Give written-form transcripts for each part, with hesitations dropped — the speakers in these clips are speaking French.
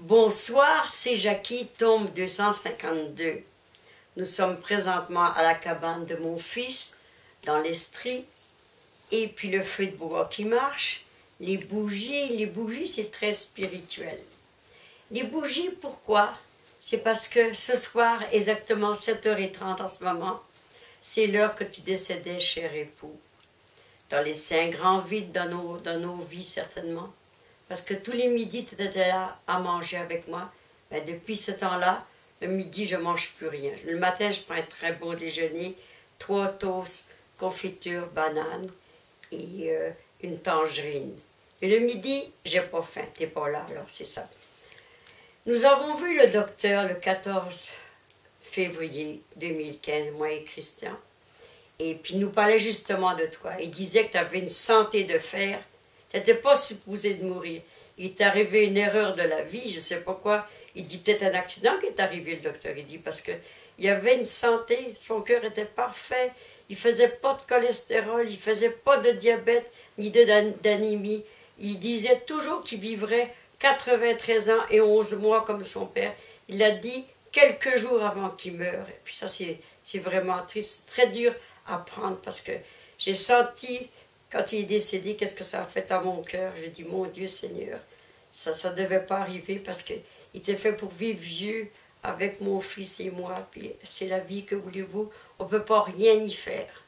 Bonsoir, c'est Jackie, tombe 252. Nous sommes présentement à la cabane de mon fils, dans l'Estrie, et puis le feu de bois qui marche, les bougies c'est très spirituel. Les bougies, pourquoi? C'est parce que ce soir, exactement 7h30 en ce moment, c'est l'heure que tu décédais, cher époux. Dans les 5 grands vides dans nos vies, certainement. Parce que tous les midis, tu étais là à manger avec moi. Ben, depuis ce temps-là, le midi, je ne mange plus rien. Le matin, je prends un très beau déjeuner, 3 toasts, confiture, banane et une tangerine. Et le midi, j'ai pas faim. Tu n'es pas là, alors c'est ça. Nous avons vu le docteur le 14 février 2015, moi et Christian. Et puis, il nous parlait justement de toi. Il disait que tu avais une santé de fer. Tu n'étais pas supposé de mourir. Il est arrivé une erreur de la vie, je ne sais pas quoi. Il dit peut-être un accident qui est arrivé, le docteur. Il dit parce qu'il avait une santé, son cœur était parfait. Il ne faisait pas de cholestérol, il ne faisait pas de diabète, ni d'anémie. Il disait toujours qu'il vivrait 93 ans et 11 mois comme son père. Il l'a dit quelques jours avant qu'il meure. Et puis ça, c'est vraiment triste, très dur à prendre parce que j'ai senti... Quand il est décédé, qu'est-ce que ça a fait à mon cœur? J'ai dit, mon Dieu Seigneur, ça ne devait pas arriver parce qu'il était fait pour vivre vieux avec mon fils et moi. Puis c'est la vie, que voulez-vous? On ne peut pas rien y faire.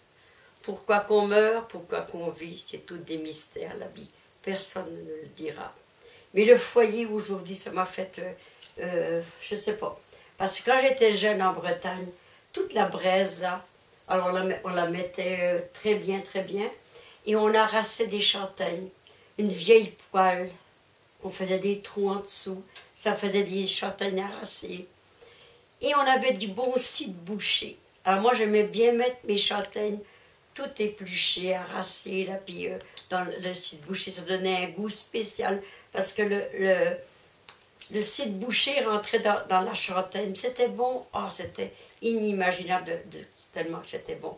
Pourquoi qu'on meurt? Pourquoi qu'on vit? C'est tout des mystères, la vie. Personne ne le dira. Mais le foyer aujourd'hui, ça m'a fait, je ne sais pas. Parce que quand j'étais jeune en Bretagne, toute la braise là, alors on la mettait très bien, très bien. Et on arrassait des châtaignes, une vieille poêle, on faisait des trous en dessous, ça faisait des châtaignes arrassées. Et on avait du bon cidre bouché. Alors moi j'aimais bien mettre mes châtaignes tout épluchées, arrassées, là, puis dans le cidre bouché, ça donnait un goût spécial, parce que le cidre bouché rentrait dans la châtaigne. C'était bon, oh, c'était inimaginable tellement que c'était bon.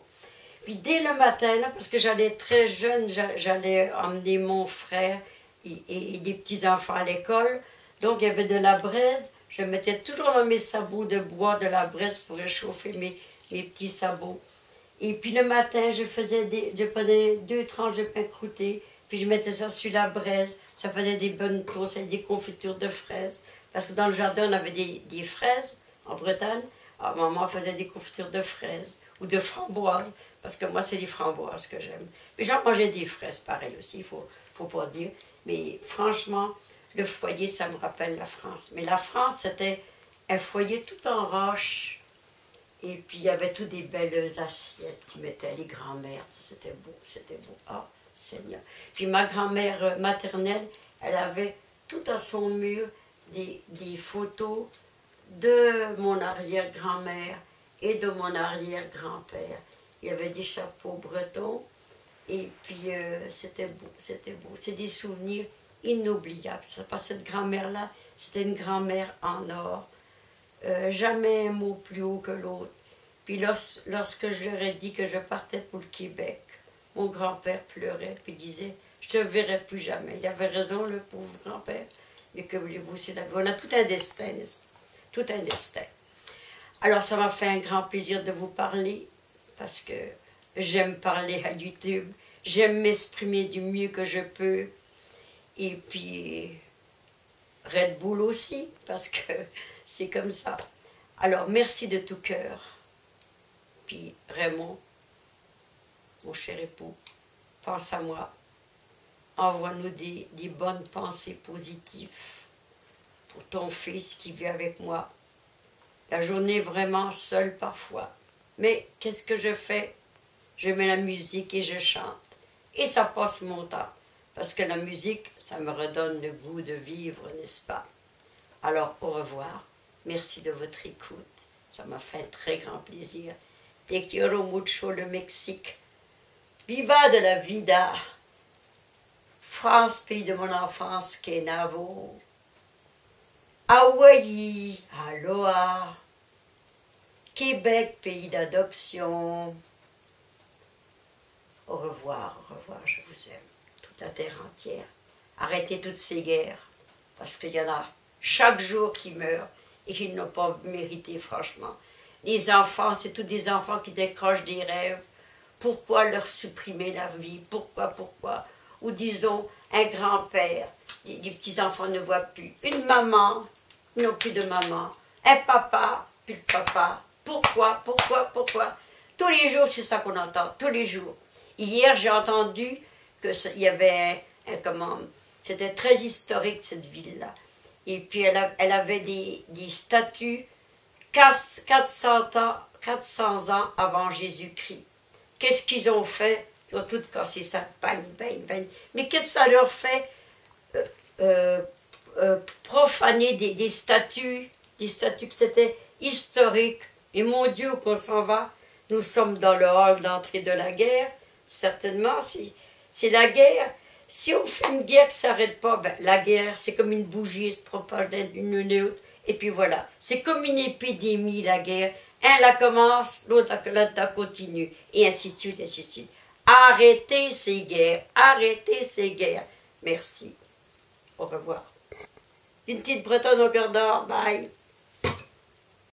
Puis dès le matin, là, parce que j'allais très jeune, j'allais emmener mon frère et des petits-enfants à l'école. Donc il y avait de la braise. Je mettais toujours dans mes sabots de bois de la braise pour réchauffer mes petits sabots. Et puis le matin, je prenais 2 tranches de pain croûté, puis je mettais ça sur la braise. Ça faisait des bonnes toasts avec des confitures de fraises. Parce que dans le jardin, on avait des fraises en Bretagne. Alors maman faisait des confitures de fraises ou de framboises. Parce que moi, c'est les framboises que j'aime. Mais j'en mangeais des fraises, pareil aussi, il faut pas dire. Mais franchement, le foyer, ça me rappelle la France. Mais la France, c'était un foyer tout en roche. Et puis, il y avait toutes des belles assiettes qui mettaient les grands-mères. C'était beau, c'était beau. Ah, Seigneur. Puis ma grand-mère maternelle, elle avait tout à son mur des photos de mon arrière-grand-mère et de mon arrière-grand-père. Il y avait des chapeaux bretons, et puis c'était beau, c'était beau. C'est des souvenirs inoubliables. Parce que cette grand-mère-là, c'était une grand-mère en or. Jamais un mot plus haut que l'autre. Puis lorsque je leur ai dit que je partais pour le Québec, mon grand-père pleurait, puis disait, je ne te verrai plus jamais. Il avait raison, le pauvre grand-père. Mais que voulez-vous, c'est la vie. On a tout un destin, n'est-ce pas? Tout un destin. Alors, ça m'a fait un grand plaisir de vous parler. Parce que j'aime parler à YouTube, j'aime m'exprimer du mieux que je peux, et puis Red Bull aussi, parce que c'est comme ça. Alors, merci de tout cœur. Puis Raymond, mon cher époux, pense à moi, envoie-nous des bonnes pensées positives pour ton fils qui vit avec moi. La journée est vraiment seule parfois. Mais qu'est-ce que je fais? Je mets la musique et je chante. Et ça passe mon temps. Parce que la musique, ça me redonne le goût de vivre, n'est-ce pas? Alors, au revoir. Merci de votre écoute. Ça m'a fait un très grand plaisir. Te quiero mucho, le Mexique. Viva de la vida. France, pays de mon enfance, Kenavo. Hawaii, aloha. Québec, pays d'adoption. Au revoir, je vous aime. Toute la terre entière. Arrêtez toutes ces guerres, parce qu'il y en a chaque jour qui meurent et qu'ils n'ont pas mérité, franchement. Les enfants, c'est tous des enfants qui décrochent des rêves. Pourquoi leur supprimer la vie? Pourquoi? Ou disons, un grand-père, les petits-enfants ne voient plus. Une maman, ils n'ont plus de maman. Un papa, plus de papa. Pourquoi? Tous les jours, c'est ça qu'on entend, tous les jours. Hier, j'ai entendu qu'il y avait comment, c'était très historique cette ville-là. Et puis elle avait des statues 400 ans avant Jésus-Christ. Qu'est-ce qu'ils ont fait? Ils ont tout cassé ça, bang. Mais qu'est-ce que ça leur fait profaner des statues que c'était historique. Et mon Dieu, qu'on s'en va, nous sommes dans le hall d'entrée de la guerre. Certainement, c'est la guerre. Si on fait une guerre qui ne s'arrête pas, ben, la guerre, c'est comme une bougie, elle se propage d'une autre. Et puis voilà, c'est comme une épidémie, la guerre. Un la commence, l'autre la continue. Et ainsi de suite, ainsi de suite. Arrêtez ces guerres, Merci. Au revoir. Une petite bretonne au cœur d'or, bye.